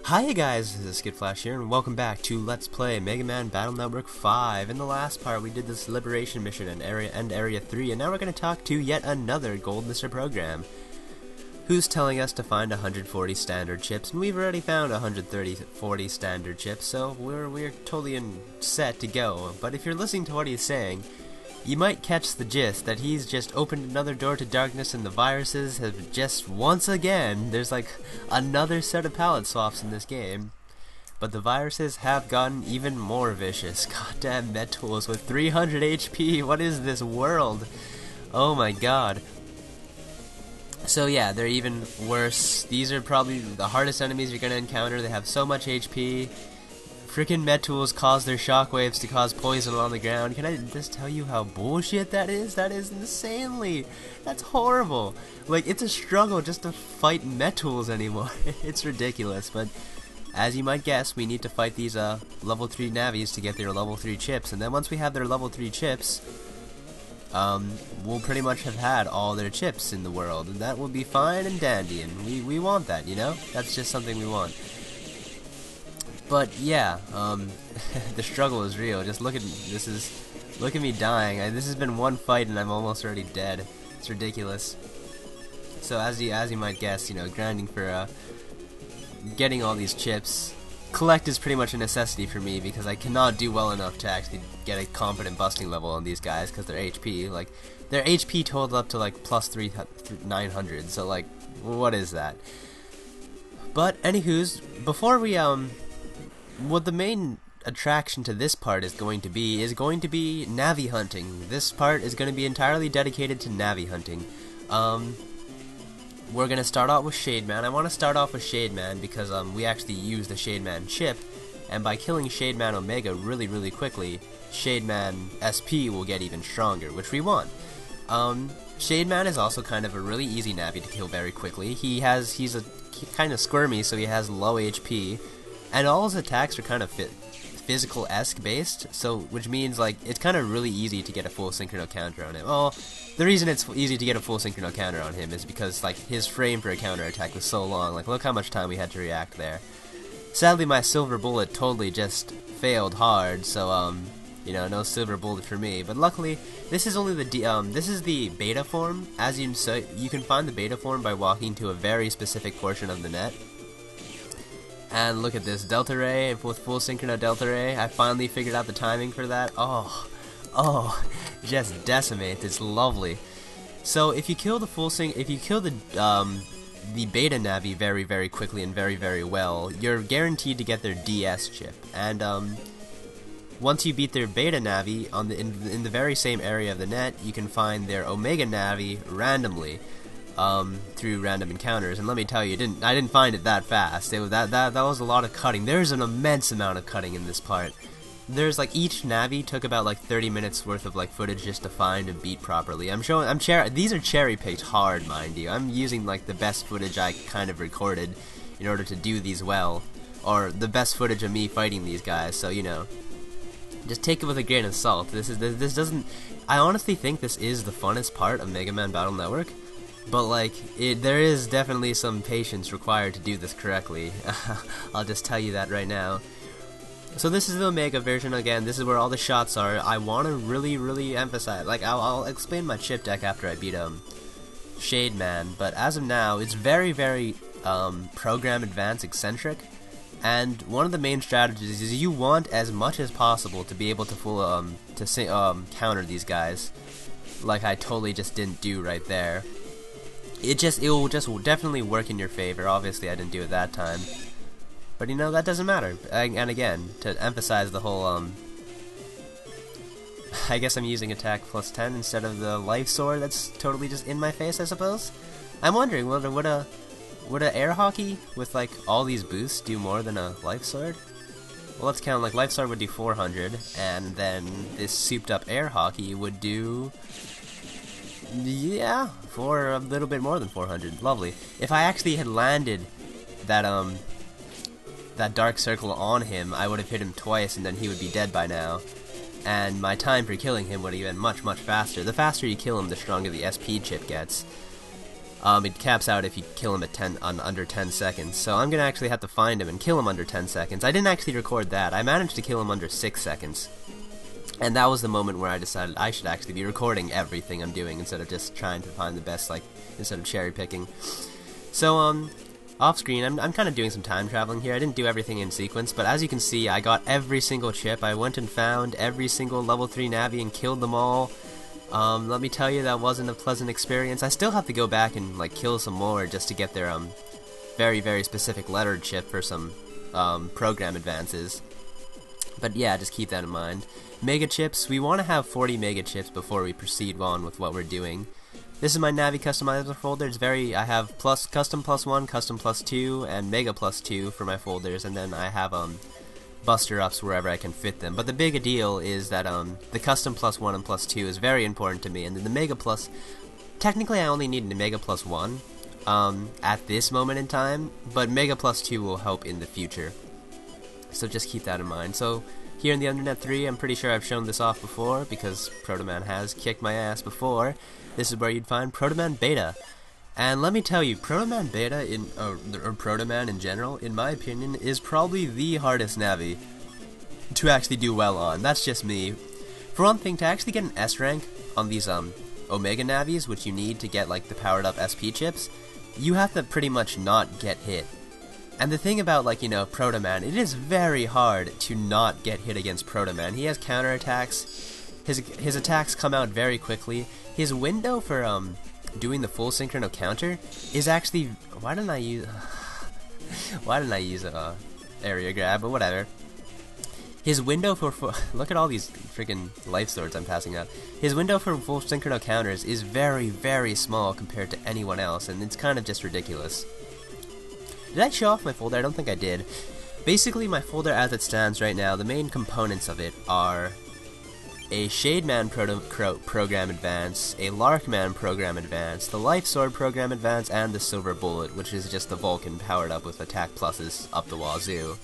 Hi guys, this is Skittflash here, and welcome back to Let's Play Mega Man Battle Network 5. In the last part, we did this Liberation mission in Area 3, and now we're going to talk to yet another Gold Mr. Program, who's telling us to find 140 standard chips, and we've already found 140 standard chips, so we're totally set to go. But if you're listening to what he's saying, you might catch the gist that he's just opened another door to darkness, and the viruses have just once again, there's like another set of palette swaps in this game, but the viruses have gotten even more vicious. Goddamn Metools with 300 HP, what is this world? Oh my god. So yeah, they're even worse. These are probably the hardest enemies you're gonna encounter. They have so much HP. Frickin' Metools cause their shockwaves to cause poison on the ground. Can I just tell you how bullshit that is? That is insanely. That's horrible. Like, it's a struggle just to fight Metools anymore. It's ridiculous, but as you might guess, we need to fight these level 3 Navis to get their level 3 chips. And then once we have their level 3 chips, we'll pretty much have had all their chips in the world. And that will be fine and dandy, and we want that, you know? That's just something we want. But yeah, the struggle is real. Just look at look at me dying. This has been one fight and I'm almost already dead. It's ridiculous. So as you might guess, you know, grinding for getting all these chips, collect is pretty much a necessity for me because I cannot do well enough to actually get a competent busting level on these guys because their HP, like their HP totaled up to like plus 900. So like, what is that? But anywho's, before we what the main attraction to this part is going to be Navi hunting. This part is going to be entirely dedicated to Navi hunting. We're going to start off with Shade Man. I want to start off with Shade Man because we actually use the Shade Man chip, and by killing Shade Man Omega really quickly, Shade Man SP will get even stronger, which we want. Shade Man is also kind of a really easy Navi to kill very quickly. He's kind of squirmy, so he has low HP. And all his attacks are kind of physical-esque based, so which means like it's kind of really easy to get a full synchro counter on him. Well, the reason it's easy to get a full synchro counter on him is because like his frame for a counter attack was so long. Like look how much time we had to react there. Sadly, my silver bullet totally just failed hard, so you know, no silver bullet for me. But luckily, this is only this is the beta form. As you can find the beta form by walking to a very specific portion of the net. And look at this, Delta Ray with full synchro Delta Ray. I finally figured out the timing for that. Oh, just decimate. It's lovely. So if you kill the the beta Navi very quickly and very well, you're guaranteed to get their DS chip. And once you beat their beta Navi in the very same area of the net, you can find their Omega Navi randomly. Through random encounters, and let me tell you, I didn't find it that fast. That was a lot of cutting. There's an immense amount of cutting in this part. There's like each Navi took about like 30 minutes worth of like footage just to find and beat properly. These are cherry picked hard, mind you. I'm using like the best footage I kind of recorded in order to do these well, or the best footage of me fighting these guys. So you know, just take it with a grain of salt. This doesn't. I honestly think this is the funnest part of Mega Man Battle Network. But like, there is definitely some patience required to do this correctly. I'll just tell you that right now. So this is the Omega version again. This is where all the shots are. I want to really emphasize. Like, I'll explain my chip deck after I beat Shade Man. But as of now, it's very program advanced eccentric. And one of the main strategies is you want as much as possible to be able to counter these guys. Like I totally just didn't do right there. It will just definitely work in your favor. Obviously, I didn't do it that time, but you know that doesn't matter. And again, to emphasize the whole, I guess I'm using attack plus 10 instead of the life sword. That's totally just in my face, I suppose. I'm wondering, would a air hockey with like all these boosts do more than a life sword? Well, let's count. Like life sword would do 400, and then this souped up air hockey would do. Yeah, for a little bit more than 400. Lovely. If I actually had landed that dark circle on him, I would have hit him twice and then he would be dead by now. And my time for killing him would have been much faster. The faster you kill him, the stronger the SP chip gets. It caps out if you kill him at under 10 seconds. So I'm gonna actually have to find him and kill him under 10 seconds. I didn't actually record that. I managed to kill him under 6 seconds. And that was the moment where I decided I should actually be recording everything I'm doing instead of just trying to find the best, like, instead of cherry picking. So, off screen, I'm kind of doing some time traveling here. I didn't do everything in sequence, but as you can see, I got every single chip. I went and found every single level 3 Navi and killed them all. Let me tell you, that wasn't a pleasant experience. I still have to go back and, like, kill some more just to get their, very, very specific lettered chip for some, program advances. But yeah, just keep that in mind. Mega chips, we want to have 40 mega chips before we proceed on with what we're doing. This is my Navi customizer folder. It's I have custom +1, custom +2, and mega +2 for my folders, and then I have buster ups wherever I can fit them. But the big deal is that the custom +1 and +2 is very important to me, and then the mega plus, technically I only need the mega +1 at this moment in time, but mega +2 will help in the future. So just keep that in mind. So here in the Undernet 3, I'm pretty sure I've shown this off before because Proto Man has kicked my ass before. This is where you'd find Proto Man Beta. And let me tell you, Proto Man Beta, or Proto Man in general, in my opinion, is probably the hardest Navi to actually do well on. That's just me. For one thing, to actually get an S rank on these Omega Navis, which you need to get like the powered up SP chips, you have to pretty much not get hit. And the thing about, like, you know, Proto Man, it is very hard to not get hit against Proto Man. He has counterattacks. His attacks come out very quickly. His window for doing the full synchrono counter is actually, why didn't I use area grab, but whatever. His window for look at all these freaking life swords I'm passing out. His window for full synchrono counters is very, very small compared to anyone else, and it's kind of just ridiculous. Did I show off my folder? I don't think I did. Basically, my folder as it stands right now, the main components of it are a Shade Man program advance, a Lark Man program advance, the Life Sword program advance, and the Silver Bullet, which is just the Vulcan powered up with attack pluses up the wazoo.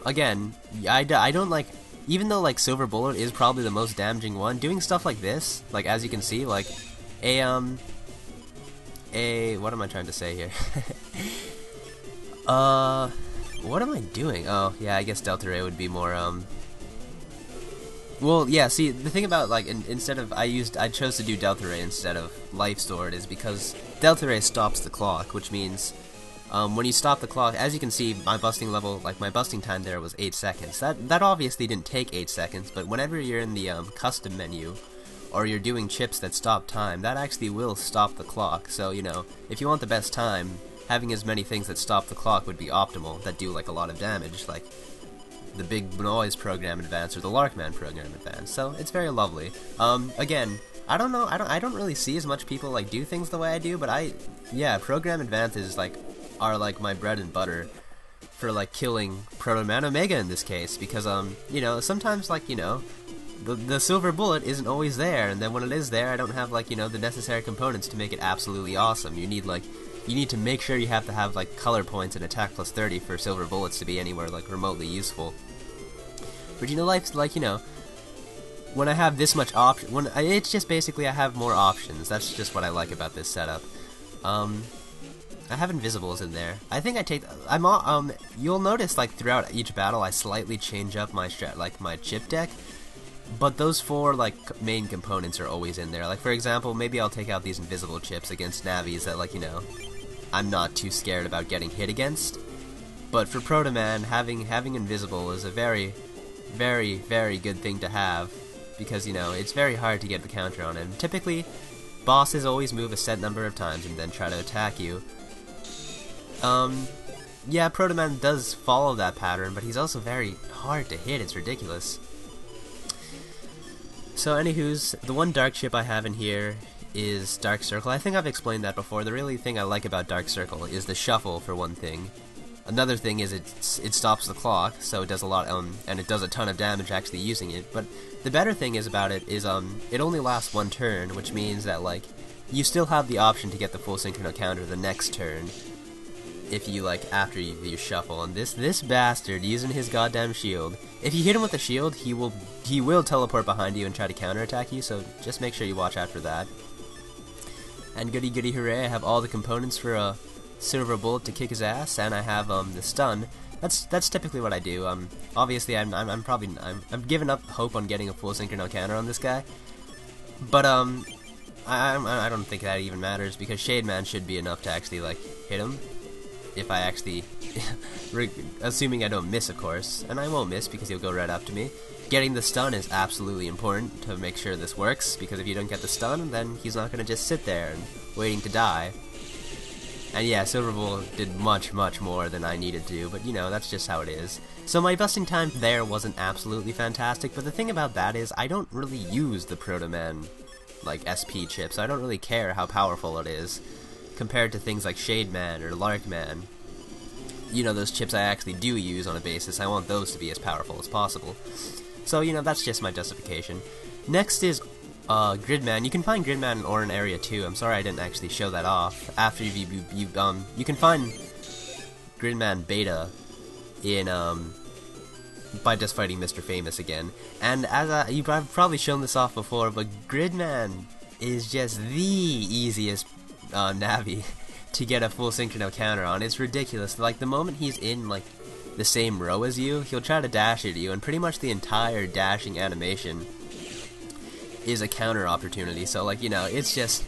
Again, I don't like, even though like Silver Bullet is probably the most damaging one, doing stuff like this, like as you can see, like what am I trying to say here? What am I doing? Oh, yeah, I guess Delta Ray would be more, well, yeah, see, the thing about, like, instead of, I chose to do Delta Ray instead of Life Sword is because Delta Ray stops the clock, which means, when you stop the clock, as you can see, my busting level, like, my busting time there was 8 seconds. That obviously didn't take 8 seconds, but whenever you're in the, custom menu, or you're doing chips that stop time, that actually will stop the clock. So, you know, if you want the best time, having as many things that stop the clock would be optimal, that do like a lot of damage, like the Big Noise program advance or the Larkman program advance. So it's very lovely. Again, I don't know, I don't really see as much people like do things the way I do, but yeah, program advances like are like my bread and butter for like killing Proto Man Omega in this case, because you know, sometimes like, you know, the Silver Bullet isn't always there, and then when it is there, I don't have, like, you know, the necessary components to make it absolutely awesome. You need to make sure you have to have, like, color points and attack plus 30 for Silver Bullets to be anywhere, like, remotely useful. But, you know, life's, like, you know, when I have this much it's just basically I have more options. That's just what I like about this setup. I have invisibles in there. I think you'll notice, like, throughout each battle, I slightly change up my my chip deck. But those 4, like, main components are always in there. Like, for example, maybe I'll take out these invisible chips against Navis that, like, you know, I'm not too scared about getting hit against. But for Proto Man, having invisible is a very, very, very good thing to have. Because, you know, it's very hard to get the counter on him. Typically, bosses always move a set number of times and then try to attack you. Yeah, Proto Man does follow that pattern, but he's also very hard to hit. It's ridiculous. So anywho's, the one dark chip I have in here is Dark Circle. I think I've explained that before. The really thing I like about Dark Circle is the shuffle, for one thing. Another thing is it stops the clock, so it does a lot, and it does a ton of damage actually using it. But the better thing is about it is, it only lasts 1 turn, which means that, like, you still have the option to get the full synchrono counter the next turn. If you, like, after you shuffle. And this bastard using his goddamn shield, if you hit him with a shield, he will teleport behind you and try to counterattack you, so just make sure you watch out for that. And goody goody hooray, I have all the components for a silver bullet to kick his ass, and I have the stun. That's typically what I do. Obviously I'm giving up hope on getting a full synchro counter on this guy, but I don't think that even matters, because Shade Man should be enough to actually like hit him if I actually, assuming I don't miss, of course, and I won't miss because he'll go right up to me. Getting the stun is absolutely important to make sure this works, because if you don't get the stun, then he's not going to just sit there and waiting to die. And yeah, Silver Bullet did much more than I needed to, but you know, that's just how it is. So my busting time there wasn't absolutely fantastic, but the thing about that is I don't really use the Proto Man, like, SP chip, so I don't really care how powerful it is, compared to things like Shade Man or Lark Man. You know, those chips I actually do use on a basis, I want those to be as powerful as possible. So, you know, that's just my justification. Next is Gridman. You can find Gridman in Oran Area 2. I'm sorry I didn't actually show that off. After you can find Gridman Beta in by just fighting Mr. Famous again. And as I've probably shown this off before, but Gridman is just the easiest Navi to get a full synchro counter on. It's ridiculous. Like, the moment he's in like the same row as you, he'll try to dash at you, and pretty much the entire dashing animation is a counter opportunity. So, like, you know, it's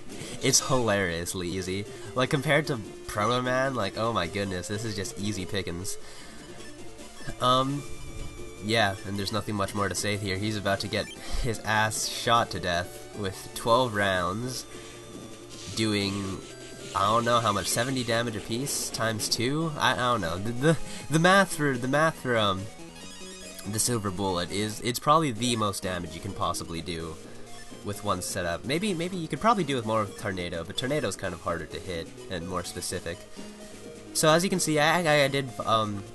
hilariously easy. Like, compared to Proto Man, like, oh my goodness, this is just easy pickings. Yeah, and there's nothing much more to say here. He's about to get his ass shot to death with 12 rounds, doing, I don't know how much, 70 damage apiece times 2. I don't know. The math for the Silver Bullet is, it's probably the most damage you can possibly do with one setup. Maybe you could probably do with more with Tornado, but Tornado's kind of harder to hit and more specific. So as you can see, I did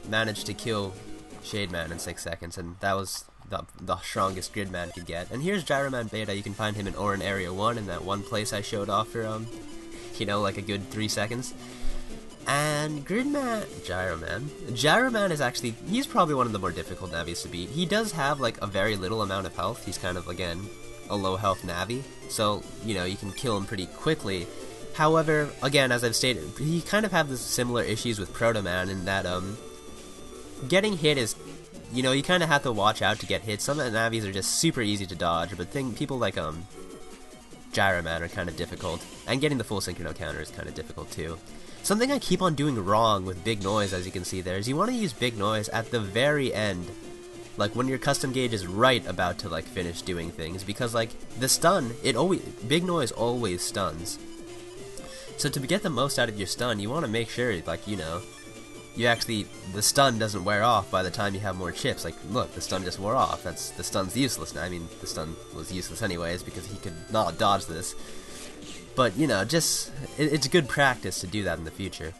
manage to kill Shade Man in 6 seconds, and that was the strongest Grid Man could get. And here's Gyro Man Beta. You can find him in Oran Area 1 in that one place I showed off for you know, like a good 3 seconds. And Gyro Man is actually, he's probably one of the more difficult Navis to beat. He does have like a very little amount of health. He's kind of, again, a low health Navi, so, you know, you can kill him pretty quickly. However, again, as I've stated, he kind of have the similar issues with Proto Man in that, getting hit is, you know, you kind of have to watch out to get hit. Some of the Navis are just super easy to dodge, but people like, Gyro Man are kind of difficult, and getting the full synchro counter is kind of difficult too. Something I keep on doing wrong with Big Noise, as you can see there, is you want to use Big Noise at the very end, like when your custom gauge is right about to like finish doing things, because like the stun, Big Noise always stuns. So to get the most out of your stun, you want to make sure, like, you know, the stun doesn't wear off by the time you have more chips. Like, look, the stun just wore off. The stun's useless now. I mean, the stun was useless anyways because he could not dodge this. But, you know, it's good practice to do that in the future.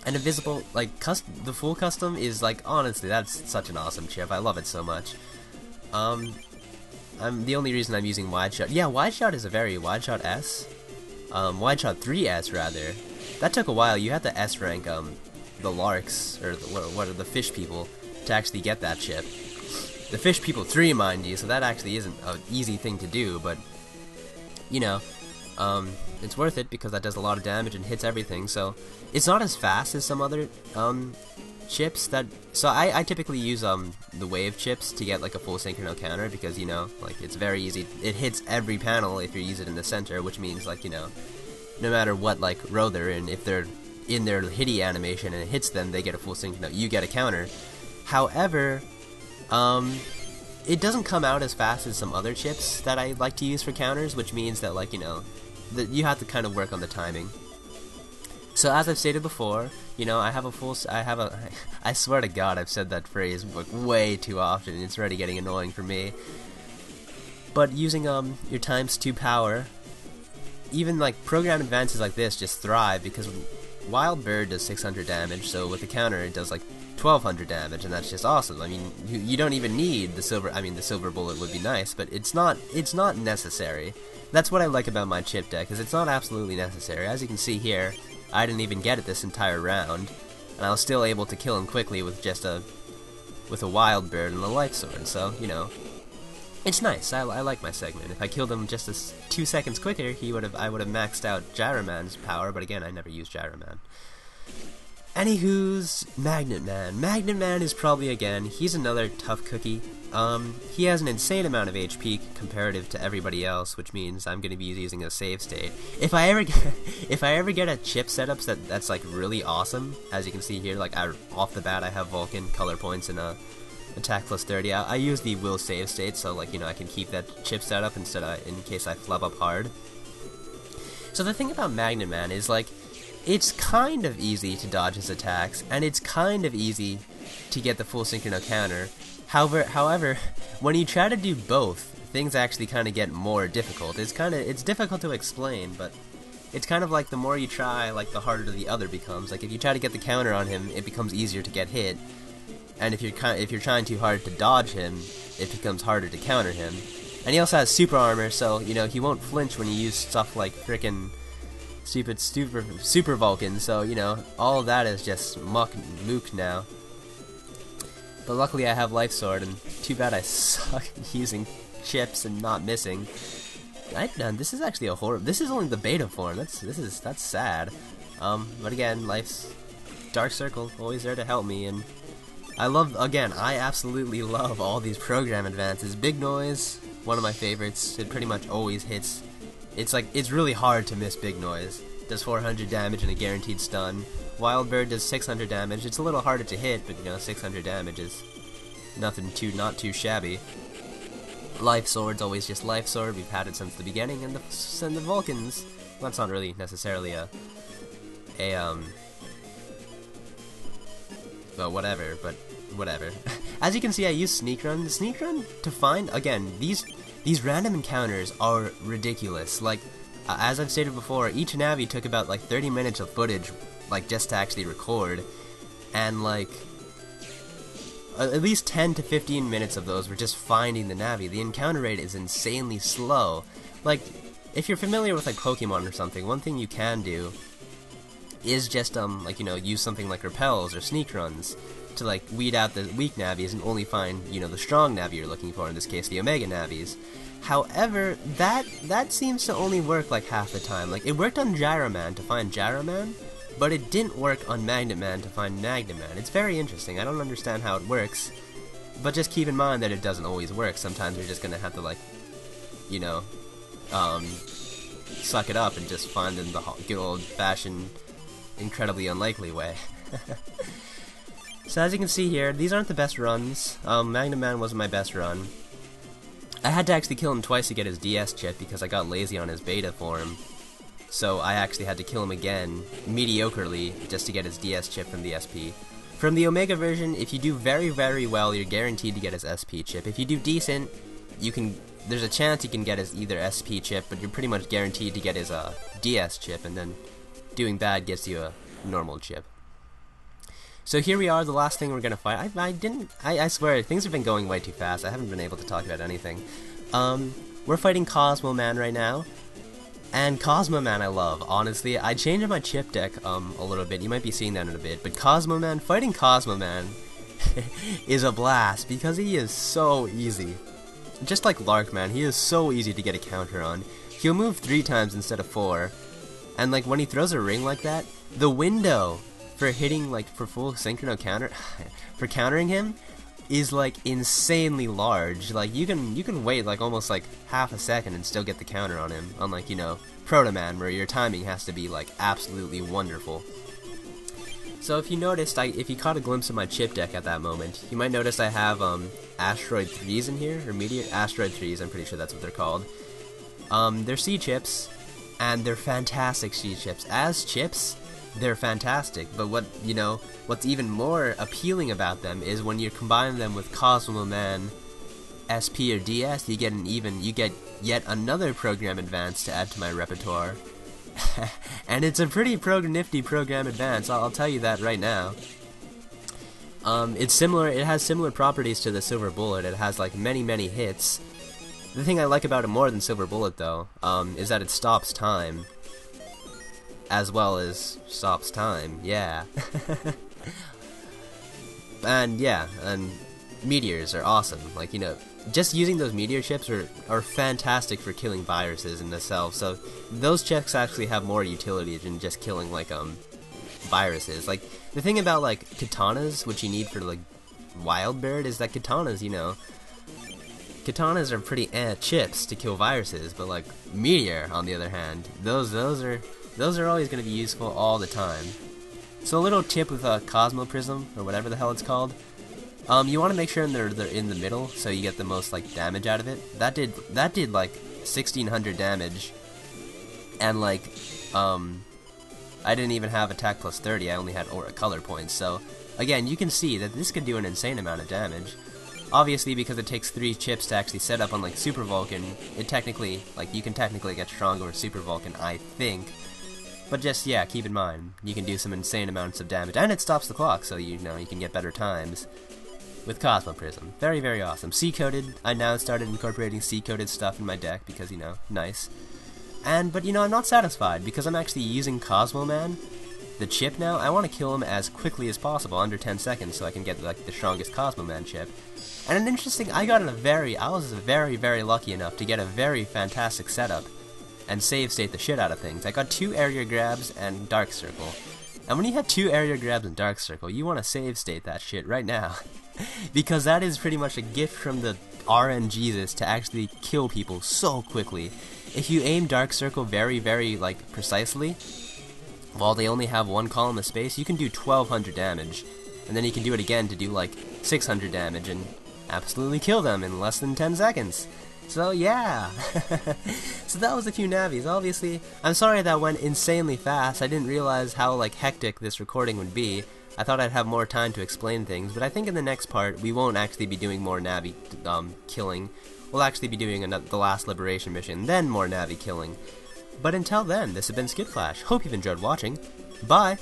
And Invisible, like, the full custom is, like, honestly, that's such an awesome chip. I love it so much. The only reason I'm using Wide Shot, yeah, Wide Shot is a Wide Shot S? Wide Shot 3S, rather. That took a while. You had to S rank, the Larks, or what are the Fish People, to actually get that chip. The Fish People 3, mind you, so that actually isn't an easy thing to do, but, you know, it's worth it because that does a lot of damage and hits everything. So it's not as fast as some other chips so I typically use the wave chips to get like a full synchro counter, because, you know, like, it's very easy. It hits every panel if you use it in the center, which means, like, you know, no matter what like row they're in, if they're in their hitty animation and it hits them, they get a full synchro, you get a counter. However, it doesn't come out as fast as some other chips that I like to use for counters, which means that, like, you know, you have to kind of work on the timing. So as I've stated before, you know, I swear to God I've said that phrase like way too often, it's already getting annoying for me. But using your ×2 power, even like programmed advances like this just thrive, because Wild Bird does 600 damage, so with the counter it does like 1200 damage, and that's just awesome. I mean, you don't even need the silver. I mean, the Silver Bullet would be nice, but it's not necessary. That's what I like about my chip deck, is it's not absolutely necessary. As you can see here, I didn't even get it this entire round, and I was still able to kill him quickly with just a Wild Bird and a Light Sword. So, you know, It's nice. I like my segment. If I killed him just 2 seconds quicker, I would have maxed out Gyroman's power, but again, I never used Gyroman. Anywho's Magnum Man. Magnum Man is probably, again, he's another tough cookie. He has an insane amount of HP comparative to everybody else, which means I'm going to be using a save state. If I ever get a chip setup that's like really awesome, as you can see here, like off the bat I have Vulcan, color points, and attack plus 30. I use the will save state, so like, you know, I can keep that chip setup in case I flub up hard. So the thing about Magnum Man is, like, it's kind of easy to dodge his attacks, and it's kind of easy to get the full synchro counter. However, when you try to do both, things actually kind of get more difficult. It's difficult to explain, but it's kind of like the more you try, like the harder the other becomes. Like if you try to get the counter on him, it becomes easier to get hit, and if you're trying too hard to dodge him, it becomes harder to counter him. And he also has super armor, so you know he won't flinch when you use stuff like frickin' stupid super Vulcan. So you know all of that is just mook now. But luckily I have Life Sword, and too bad I suck using chips and not missing. This is actually a horror. This is only the beta form. That's sad. But again, life's Dark Circle always there to help me, and I absolutely love all these program advances. Big Noise, one of my favorites. It pretty much always hits. It's really hard to miss Big Noise. Does 400 damage and a guaranteed stun. Wild Bird does 600 damage. It's a little harder to hit, but you know, 600 damage is not too shabby. Life Sword's always just Life Sword. We've had it since the beginning, and the Vulcans. Well, that's not really necessarily whatever. As you can see, I use Sneak Run. The Sneak Run to find, again, these random encounters are ridiculous. Like, as I've stated before, each Navi took about like 30 minutes of footage, like just to actually record, and like at least 10 to 15 minutes of those were just finding the Navi. The encounter rate is insanely slow. Like, if you're familiar with like Pokemon or something, one thing you can do is just like, you know, use something like repels or sneak runs to like weed out the weak Navis and only find, you know, the strong Navi you're looking for, in this case the Omega Navis. However, that seems to only work like half the time. Like, it worked on Gyroman to find Gyroman, but it didn't work on Magnum Man to find Magnum Man. It's very interesting. I don't understand how it works, but just keep in mind that it doesn't always work. Sometimes you're just gonna have to, like, you know, suck it up and just find in the good old-fashioned, incredibly unlikely way. So as you can see here, these aren't the best runs. Magnum Man wasn't my best run. I had to actually kill him twice to get his DS chip because I got lazy on his beta form. So I actually had to kill him again, mediocrely, just to get his DS chip from the SP. From the Omega version, if you do very, very well, you're guaranteed to get his SP chip. If you do decent, there's a chance you can get his either SP chip, but you're pretty much guaranteed to get his DS chip, and then doing bad gets you a normal chip. So here we are, the last thing we're gonna fight. I swear, things have been going way too fast. I haven't been able to talk about anything. We're fighting Cosmo Man right now. And Cosmo Man I love, honestly. I changed my chip deck a little bit. You might be seeing that in a bit. But Cosmo Man, fighting Cosmo Man is a blast because he is so easy. Just like Lark Man, he is so easy to get a counter on. He'll move 3 times instead of 4. And like when he throws a ring like that, the window for hitting, like, for full synchro counter, for countering him, is like insanely large. Like you can wait like almost like half a second and still get the counter on him, unlike, you know, Proto Man, where your timing has to be like absolutely wonderful. So if you noticed, if you caught a glimpse of my chip deck at that moment, you might notice I have Asteroid 3s in here, or Meteor Asteroid 3s, I'm pretty sure that's what they're called. They're C chips, and they're fantastic C chips. As chips, they're fantastic, but what's even more appealing about them is when you combine them with Cosmo Man, SP or DS, you get yet another program advance to add to my repertoire. And it's a pretty nifty program advance, I'll tell you that right now. It's similar, it has similar properties to the Silver Bullet. It has like many hits. The thing I like about it more than Silver Bullet though, is that it stops time. As well as stops time, yeah. And yeah, and meteors are awesome. Like, you know, just using those meteor chips are fantastic for killing viruses in themselves. So those chips actually have more utility than just killing like viruses. Like the thing about like katanas, which you need for like wild bird, is that katanas are pretty chips to kill viruses, but like meteor on the other hand, those are always going to be useful all the time. So a little tip with a Cosmo Prism, or whatever the hell it's called, you want to make sure they're in the middle, so you get the most like damage out of it. That did like 1600 damage, and like I didn't even have attack plus 30. I only had aura color points. So again, you can see that this could do an insane amount of damage. Obviously, because it takes 3 chips to actually set up on like Super Vulcan, it technically you can technically get stronger with Super Vulcan, I think. But just, yeah, keep in mind, you can do some insane amounts of damage, and it stops the clock, so you know you can get better times with Cosmo Prism. Very, very awesome. C-coded. I now started incorporating C-coded stuff in my deck because, you know, nice. But, you know, I'm not satisfied because I'm actually using Cosmo Man, the chip now. I want to kill him as quickly as possible, under 10 seconds, so I can get, like, the strongest Cosmo Man chip. And an interesting, I was very, very lucky enough to get a very fantastic setup and save state the shit out of things. I got 2 area grabs and Dark Circle. And when you have 2 area grabs and Dark Circle, you want to save state that shit right now. Because that is pretty much a gift from the RNGesus to actually kill people so quickly. If you aim Dark Circle very, very, like, precisely, while they only have 1 column of space, you can do 1200 damage. And then you can do it again to do, like, 600 damage and absolutely kill them in less than 10 seconds. So yeah, so that was a few Navis. Obviously, I'm sorry that went insanely fast. I didn't realize how like hectic this recording would be. I thought I'd have more time to explain things, but I think in the next part we won't actually be doing more Navi killing. We'll actually be doing the last liberation mission, then more Navi killing. But until then, this has been Skittflash. Hope you've enjoyed watching. Bye!